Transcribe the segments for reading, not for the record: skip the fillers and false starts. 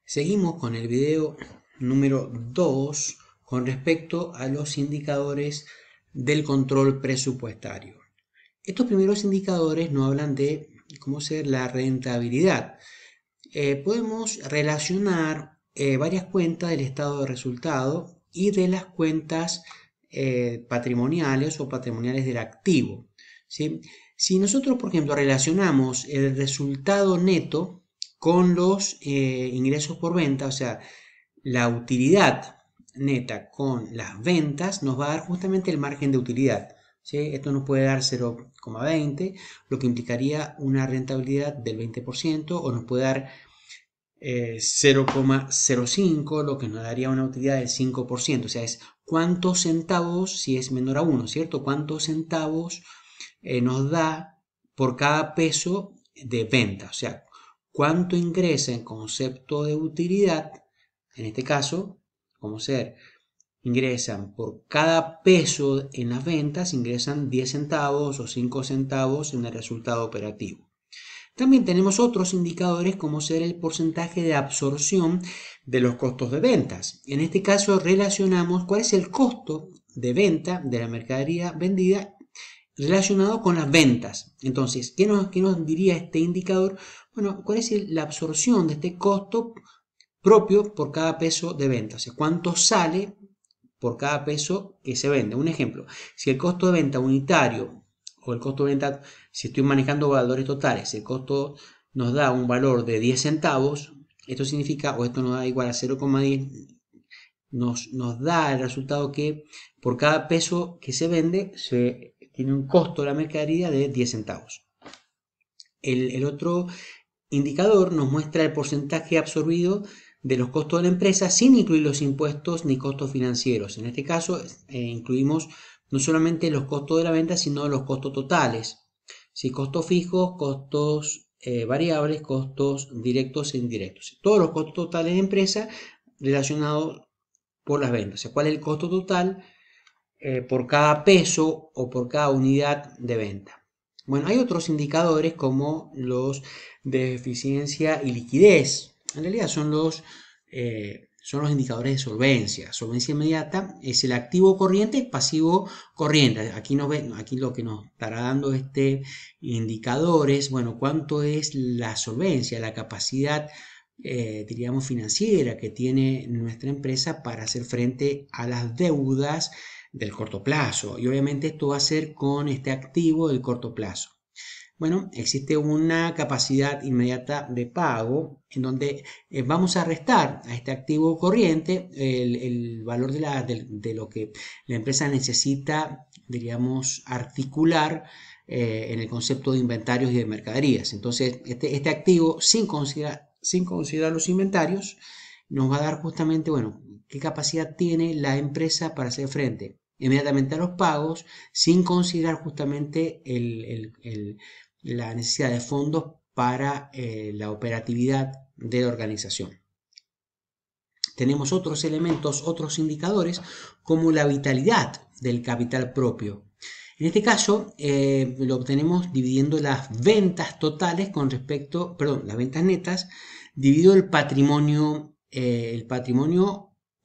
Seguimos con el video número 2 con respecto a los indicadores del control presupuestario. Estos primeros indicadores nos hablan de cómo ser la rentabilidad. Podemos relacionar varias cuentas del estado de resultado y de las cuentas patrimoniales o patrimoniales del activo, ¿sí? Si nosotros, por ejemplo, relacionamos el resultado neto con los ingresos por venta, o sea, la utilidad neta con las ventas, nos va a dar justamente el margen de utilidad, ¿sí? Esto nos puede dar 0,20, lo que implicaría una rentabilidad del 20%, o nos puede dar 0,05, lo que nos daría una utilidad del 5%, o sea, es cuántos centavos, si es menor a 1, ¿cierto? Cuántos centavos nos da por cada peso de venta, o sea, cuánto ingresa en concepto de utilidad, en este caso, como ser, ingresan por cada peso en las ventas, ingresan 10 centavos o 5 centavos en el resultado operativo. También tenemos otros indicadores como ser el porcentaje de absorción de los costos de ventas. En este caso relacionamos cuál es el costo de venta de la mercadería vendida relacionado con las ventas. Entonces, ¿qué nos diría este indicador? Bueno, ¿cuál es la absorción de este costo propio por cada peso de venta? O sea, ¿cuánto sale por cada peso que se vende? Un ejemplo, si el costo de venta unitario o el costo de venta, si estoy manejando valores totales, el costo nos da un valor de 10 centavos, esto significa, o esto nos da igual a 0,10, nos da el resultado que por cada peso que se vende se tiene un costo de la mercadería de 10 centavos. El otro indicador nos muestra el porcentaje absorbido de los costos de la empresa sin incluir los impuestos ni costos financieros. En este caso incluimos no solamente los costos de la venta, sino los costos totales, ¿sí? Costos fijos, costos variables, costos directos e indirectos. Todos los costos totales de empresa relacionados por las ventas. O sea, cuál es el costo total por cada peso o por cada unidad de venta. Bueno, hay otros indicadores como los de eficiencia y liquidez. En realidad son los indicadores de solvencia. Solvencia inmediata es el activo corriente, pasivo corriente. Aquí lo que nos estará dando este indicador es, bueno, cuánto es la solvencia, la capacidad, diríamos, financiera que tiene nuestra empresa para hacer frente a las deudas del corto plazo, y obviamente esto va a ser con este activo del corto plazo. Bueno, existe una capacidad inmediata de pago en donde vamos a restar a este activo corriente el valor de lo que la empresa necesita, diríamos, articular en el concepto de inventarios y de mercaderías. Entonces, este activo, sin considerar los inventarios, nos va a dar justamente, bueno, qué capacidad tiene la empresa para hacer frente inmediatamente a los pagos, sin considerar justamente la necesidad de fondos para la operatividad de la organización. Tenemos otros elementos, otros indicadores, como la vitalidad del capital propio. En este caso, lo obtenemos dividiendo las ventas totales las ventas netas, dividido el patrimonio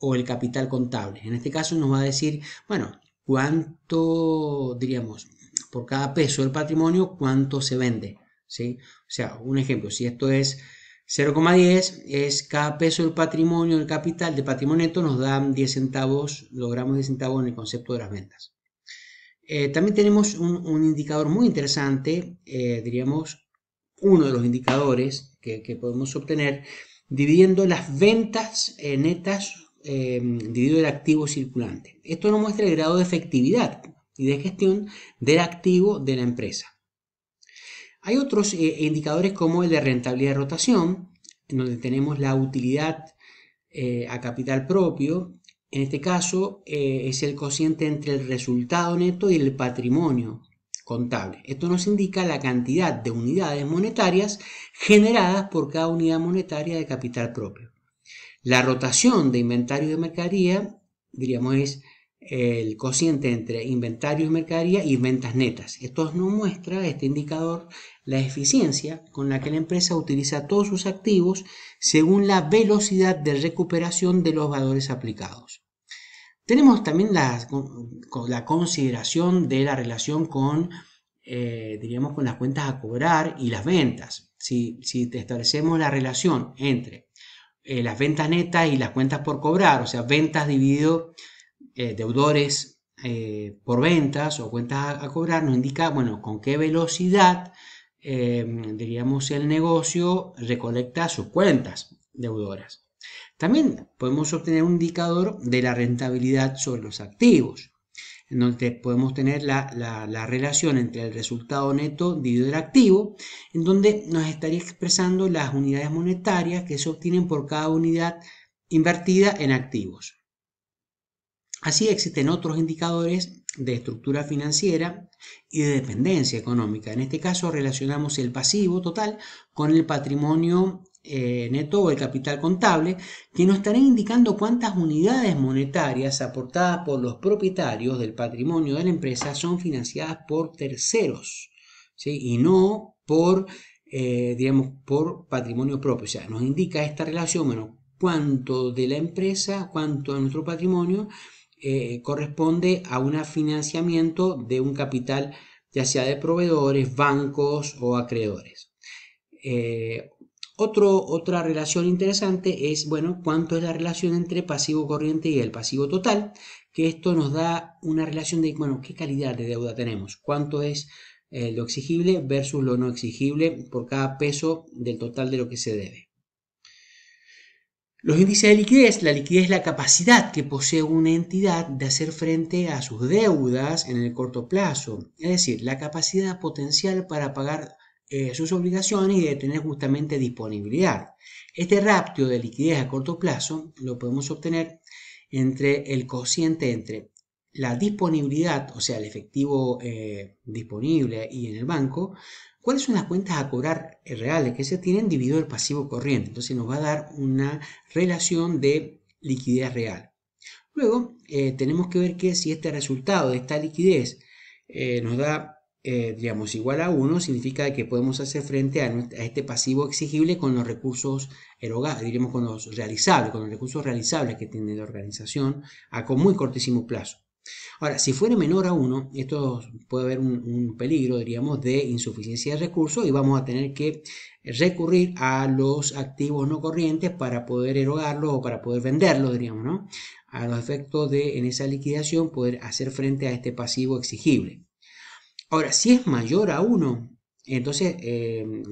o el capital contable. En este caso nos va a decir, bueno, cuánto, diríamos, por cada peso del patrimonio, cuánto se vende, ¿sí? O sea, un ejemplo, si esto es 0,10, es cada peso del patrimonio, del capital, de patrimonio neto, nos dan 10 centavos, logramos 10 centavos en el concepto de las ventas. También tenemos un indicador muy interesante, diríamos, uno de los indicadores que podemos obtener dividiendo las ventas netas dividido el activo circulante. Esto nos muestra el grado de efectividad y de gestión del activo de la empresa. Hay otros indicadores como el de rentabilidad de rotación, en donde tenemos la utilidad a capital propio. En este caso es el cociente entre el resultado neto y el patrimonio contable. Esto nos indica la cantidad de unidades monetarias generadas por cada unidad monetaria de capital propio. La rotación de inventario de mercadería, diríamos, es el cociente entre inventario y mercadería y ventas netas. Esto nos muestra, este indicador, la eficiencia con la que la empresa utiliza todos sus activos según la velocidad de recuperación de los valores aplicados. Tenemos también la consideración de la relación con, diríamos, con las cuentas a cobrar y las ventas. Si establecemos la relación entre las ventas netas y las cuentas por cobrar, o sea, ventas dividido deudores por ventas o cuentas a cobrar, nos indica, bueno, con qué velocidad, diríamos, el negocio recolecta sus cuentas deudoras. También podemos obtener un indicador de la rentabilidad sobre los activos, en donde podemos tener la relación entre el resultado neto dividido el activo, en donde nos estaría expresando las unidades monetarias que se obtienen por cada unidad invertida en activos. Así existen otros indicadores de estructura financiera y de dependencia económica. En este caso relacionamos el pasivo total con el patrimonio neto o el capital contable, que nos estarán indicando cuántas unidades monetarias aportadas por los propietarios del patrimonio de la empresa son financiadas por terceros, ¿sí? Y no por, digamos, por patrimonio propio. O sea, nos indica esta relación, bueno, cuánto de la empresa, cuánto de nuestro patrimonio corresponde a un financiamiento de un capital, ya sea de proveedores, bancos o acreedores. Otra relación interesante es, bueno, cuánto es la relación entre pasivo corriente y el pasivo total, que esto nos da una relación de, bueno, qué calidad de deuda tenemos, cuánto es lo exigible versus lo no exigible por cada peso del total de lo que se debe. Los índices de liquidez. La liquidez es la capacidad que posee una entidad de hacer frente a sus deudas en el corto plazo, es decir, la capacidad potencial para pagar sus obligaciones y de tener justamente disponibilidad. Este ratio de liquidez a corto plazo lo podemos obtener entre el cociente entre la disponibilidad, o sea, el efectivo disponible y en el banco, cuáles son las cuentas a cobrar reales que se tienen dividido el pasivo corriente. Entonces nos va a dar una relación de liquidez real. Luego tenemos que ver que si este resultado de esta liquidez nos da, digamos, igual a 1, significa que podemos hacer frente a este pasivo exigible con los recursos erogados, diríamos con los recursos realizables que tiene la organización con muy cortísimo plazo. Ahora, si fuera menor a 1, esto puede haber un peligro, diríamos, de insuficiencia de recursos y vamos a tener que recurrir a los activos no corrientes para poder erogarlos o para poder venderlos, diríamos, ¿no? A los efectos de, en esa liquidación, poder hacer frente a este pasivo exigible. Ahora, si es mayor a 1, entonces,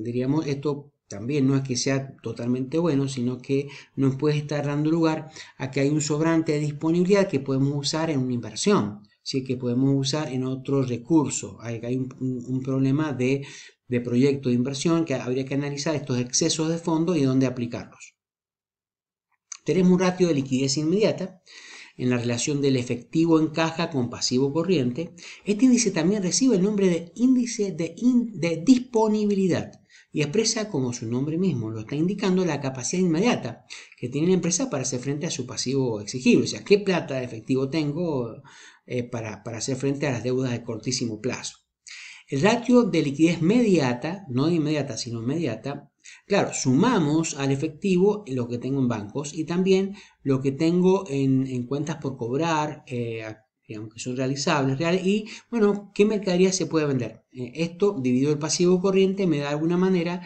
diríamos, esto también no es que sea totalmente bueno, sino que nos puede estar dando lugar a que hay un sobrante de disponibilidad que podemos usar en una inversión, ¿sí? Que podemos usar en otro recurso. Hay un problema de proyecto de inversión que habría que analizar estos excesos de fondos y dónde aplicarlos. Tenemos un ratio de liquidez inmediata en la relación del efectivo en caja con pasivo corriente. Este índice también recibe el nombre de índice de disponibilidad y expresa, como su nombre mismo lo está indicando, la capacidad inmediata que tiene la empresa para hacer frente a su pasivo exigible. O sea, qué plata de efectivo tengo para hacer frente a las deudas de cortísimo plazo. El ratio de liquidez mediata, no de inmediata, sino mediata, claro, sumamos al efectivo lo que tengo en bancos y también lo que tengo en cuentas por cobrar, digamos que son realizables, y bueno, ¿qué mercadería se puede vender? Esto dividido el pasivo corriente me da de alguna manera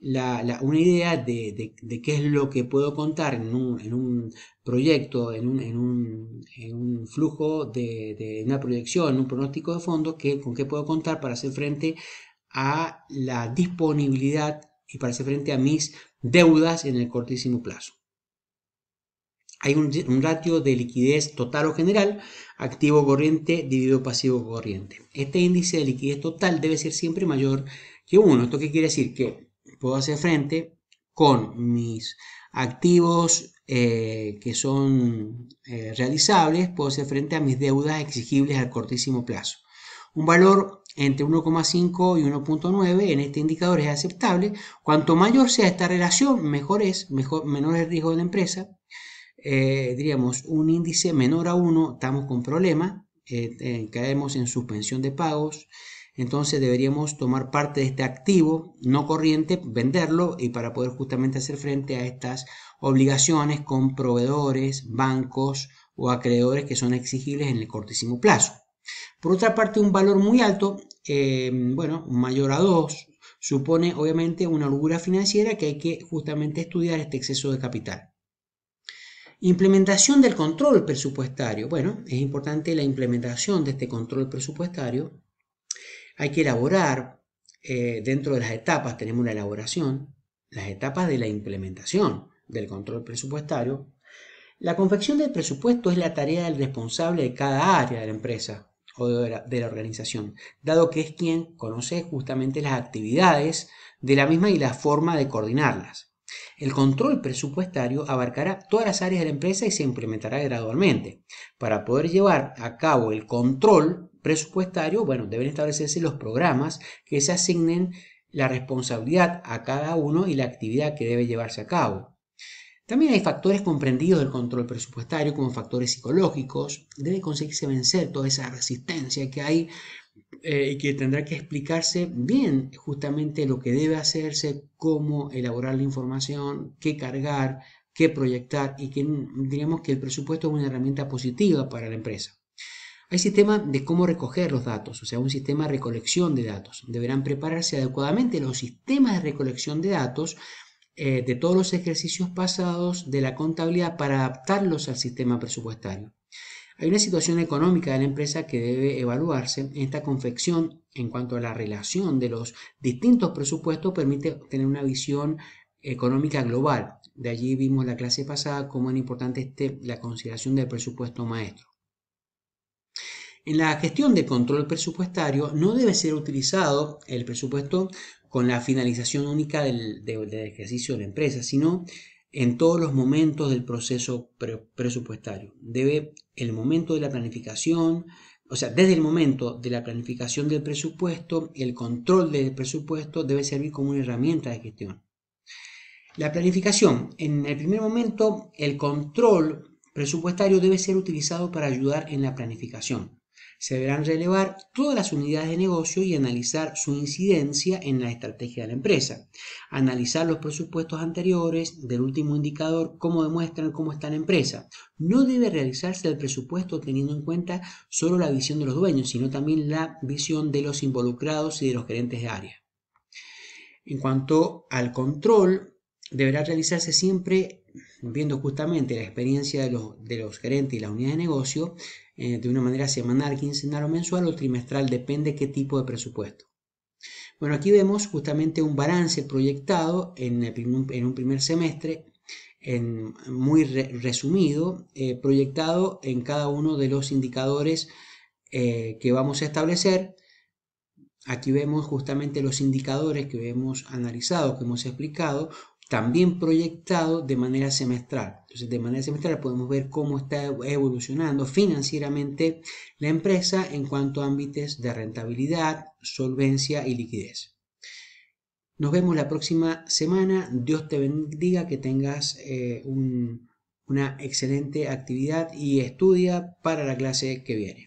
una idea de qué es lo que puedo contar en un proyecto, en un flujo de una proyección, en un pronóstico de fondos, con qué puedo contar para hacer frente a la disponibilidad y para hacer frente a mis deudas en el cortísimo plazo. Hay un ratio de liquidez total o general, activo corriente dividido pasivo corriente. Este índice de liquidez total debe ser siempre mayor que 1. ¿Esto qué quiere decir? Que puedo hacer frente con mis activos que son realizables, puedo hacer frente a mis deudas exigibles al cortísimo plazo. Un valor entre 1,5 y 1,9 en este indicador es aceptable. Cuanto mayor sea esta relación, menor es el riesgo de la empresa. diríamos, un índice menor a 1, estamos con problema, caemos en suspensión de pagos, entonces deberíamos tomar parte de este activo no corriente, venderlo y para poder justamente hacer frente a estas obligaciones con proveedores, bancos o acreedores que son exigibles en el cortísimo plazo. Por otra parte, un valor muy alto, bueno, mayor a 2, supone obviamente una holgura financiera que hay que justamente estudiar este exceso de capital. Implementación del control presupuestario. Bueno, es importante la implementación de este control presupuestario. Hay que elaborar, dentro de las etapas tenemos la elaboración, las etapas de la implementación del control presupuestario. La confección del presupuesto es la tarea del responsable de cada área de la empresa o de la organización, dado que es quien conoce justamente las actividades de la misma y la forma de coordinarlas. El control presupuestario abarcará todas las áreas de la empresa y se implementará gradualmente. Para poder llevar a cabo el control presupuestario, bueno, deben establecerse los programas que se asignen la responsabilidad a cada uno y la actividad que debe llevarse a cabo. También hay factores comprendidos del control presupuestario como factores psicológicos. Debe conseguirse vencer toda esa resistencia que hay y que tendrá que explicarse bien justamente lo que debe hacerse, cómo elaborar la información, qué cargar, qué proyectar y que diríamos que el presupuesto es una herramienta positiva para la empresa. Hay sistema de cómo recoger los datos, o sea, un sistema de recolección de datos. Deberán prepararse adecuadamente los sistemas de recolección de datos de todos los ejercicios pasados de la contabilidad para adaptarlos al sistema presupuestario. Hay una situación económica de la empresa que debe evaluarse. Esta confección en cuanto a la relación de los distintos presupuestos permite tener una visión económica global. De allí vimos la clase pasada cómo es importante la consideración del presupuesto maestro. En la gestión de control presupuestario no debe ser utilizado el presupuesto con la finalización única del ejercicio de la empresa, sino en todos los momentos del proceso presupuestario. Debe el momento de la planificación, o sea, desde el momento de la planificación del presupuesto, el control del presupuesto debe servir como una herramienta de gestión. La planificación, en el primer momento, el control presupuestario debe ser utilizado para ayudar en la planificación. Se deberán relevar todas las unidades de negocio y analizar su incidencia en la estrategia de la empresa. Analizar los presupuestos anteriores del último indicador, cómo demuestran cómo está la empresa. No debe realizarse el presupuesto teniendo en cuenta solo la visión de los dueños, sino también la visión de los involucrados y de los gerentes de área. En cuanto al control, deberá realizarse siempre viendo justamente la experiencia de los gerentes y la unidad de negocio de una manera semanal, quincenal o mensual o trimestral, depende qué tipo de presupuesto. Bueno, aquí vemos justamente un balance proyectado en un primer semestre, muy resumido, proyectado en cada uno de los indicadores que vamos a establecer. Aquí vemos justamente los indicadores que hemos analizado, que hemos explicado, también proyectado de manera semestral. Entonces, de manera semestral podemos ver cómo está evolucionando financieramente la empresa en cuanto a ámbitos de rentabilidad, solvencia y liquidez. Nos vemos la próxima semana. Dios te bendiga, que tengas una excelente actividad y estudia para la clase que viene.